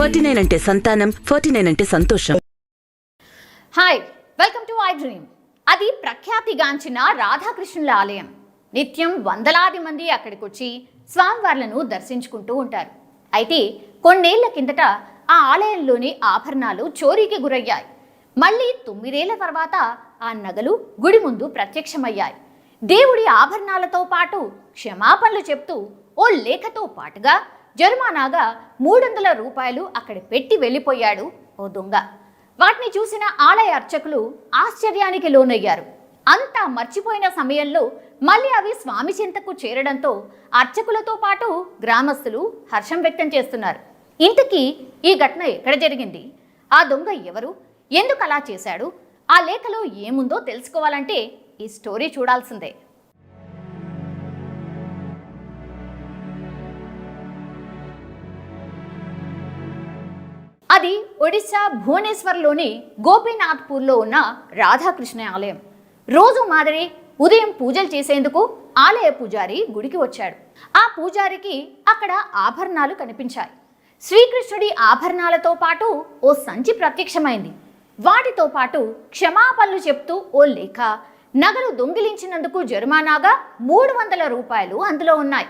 49 అంటే సంతానం, 49 అంటే సంతోషం. Hi, welcome to I dream. అది ప్రఖ్యాతిగాంచిన రాధాకృష్ణుల ఆలయం. నిత్యం వందలాది మంది అక్కడికి వచ్చి స్వామివార్లను దర్శించుకుంటూ ఉంటారు. అయితే కొన్నేళ్ల కిందట ఆ ఆలయంలోని ఆభరణాలు చోరీకి గురయ్యాయి. మళ్ళీ 9 ఏళ్ల తర్వాత ఆ నగలు గుడి ముందు ప్రత్యక్షమయ్యాయి. దేవుడి ఆభరణాలతో పాటు క్షమాపణలు చెప్తూ ఓ లేఖతో పాటుగా జరిమానాగా 300 రూపాయలు అక్కడ పెట్టి వెళ్ళిపోయాడు ఓ దొంగ. వాటిని చూసిన ఆలయ అర్చకులు ఆశ్చర్యానికి లోనయ్యారు. అంతా మర్చిపోయిన సమయంలో మళ్ళీ అవి స్వామి చింతకు చేరడంతో అర్చకులతో పాటు గ్రామస్తులు హర్షం వ్యక్తం చేస్తున్నారు. ఇంతకీ ఈ ఘటన ఎక్కడ జరిగింది? ఆ దొంగ ఎవరు? ఎందుకు అలా చేశాడు? ఆ లేఖలో ఏముందో తెలుసుకోవాలంటే ఈ స్టోరీ చూడాల్సిందే. అది ఒడిశా భువనేశ్వర్లోని గోపీనాథ్పూర్లో ఉన్న రాధాకృష్ణ ఆలయం. రోజు మాదిరి ఉదయం పూజలు చేసేందుకు ఆలయ పూజారి గుడికి వచ్చాడు. ఆ పూజారికి అక్కడ ఆభరణాలు కనిపించాయి. శ్రీకృష్ణుడి ఆభరణాలతో పాటు ఓ సంచి ప్రత్యక్షమైంది. వాటితో పాటు క్షమాపణలు చెప్తూ ఓ లేఖ, నగలు దొంగిలించినందుకు జరిమానాగా 300 రూపాయలు అందులో ఉన్నాయి.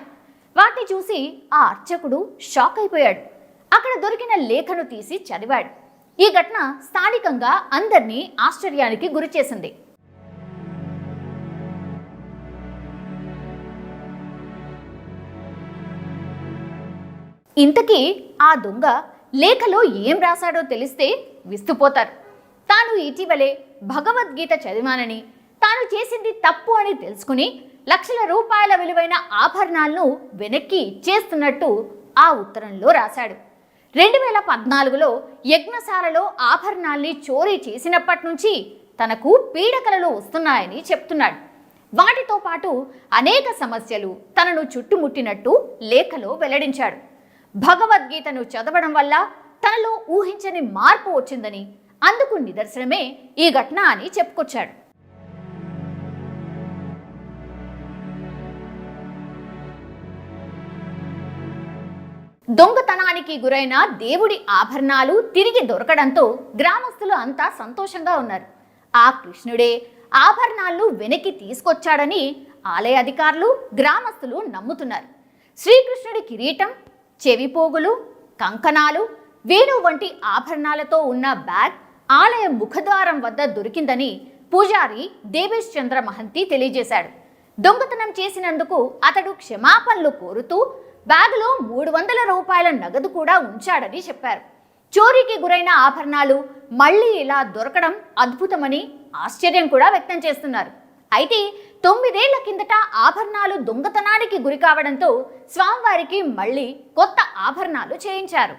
వాటిని చూసి ఆ అర్చకుడు షాక్ అయిపోయాడు. అక్కడ దొరికిన లేఖను తీసి చదివాడు. ఈ ఘటన స్థానికంగా అందరినీ ఆశ్చర్యానికి గురిచేసింది. ఇంతకీ ఆ దొంగ లేఖలో ఏం రాశాడో తెలిస్తే విస్తుపోతారు. తాను ఇటీవలే భగవద్గీత చదివానని, తాను చేసింది తప్పు అని తెలుసుకుని లక్షల రూపాయల విలువైన ఆభరణాలను వెనక్కి ఇచ్చేస్తున్నట్టు ఆ ఉత్తరంలో రాశాడు. 2014లో యజ్ఞశాలలో ఆభరణాల్ని చోరీ చేసినప్పటి నుంచి తనకు పీడకలలు వస్తున్నాయని చెప్తున్నాడు. వాటితో పాటు అనేక సమస్యలు తనను చుట్టుముట్టినట్టు లేఖలో వెల్లడించాడు. భగవద్గీతను చదవడం వల్ల తనలో ఊహించని మార్పు వచ్చిందని, అందుకు నిదర్శనమే ఈ ఘటన అని చెప్పుకొచ్చాడు. దొంగతనానికి గురైన దేవుడి ఆభరణాలు తిరిగి దొరకడంతో గ్రామస్తులు అంతా సంతోషంగా ఉన్నారు. ఆ కృష్ణుడే ఆభరణాలను వెనక్కి తీసుకొచ్చాడని ఆలయ అధికారులు, గ్రామస్తులు నమ్ముతున్నారు. శ్రీకృష్ణుడి కిరీటం, చెవిపోగులు, కంకణాలు, వేణు వంటి ఆభరణాలతో ఉన్న బ్యాగ్ ఆలయ ముఖద్వారం వద్ద దొరికిందని పూజారి దేవేశ్ చంద్ర మహంతి తెలియజేశాడు. దొంగతనం చేసినందుకు అతడు క్షమాపణలు కోరుతూ బ్యాగులో 300 రూపాయల నగదు కూడా ఉంచాడని చెప్పారు. చోరీకి గురైన ఆభరణాలు మళ్లీ ఇలా దొరకడం అద్భుతమని ఆశ్చర్యం కూడా వ్యక్తం చేస్తున్నారు. అయితే 9 ఏళ్ల కిందట ఆభరణాలు దొంగతనానికి గురి కావడంతో స్వామివారికి మళ్లీ కొత్త ఆభరణాలు చేయించారు.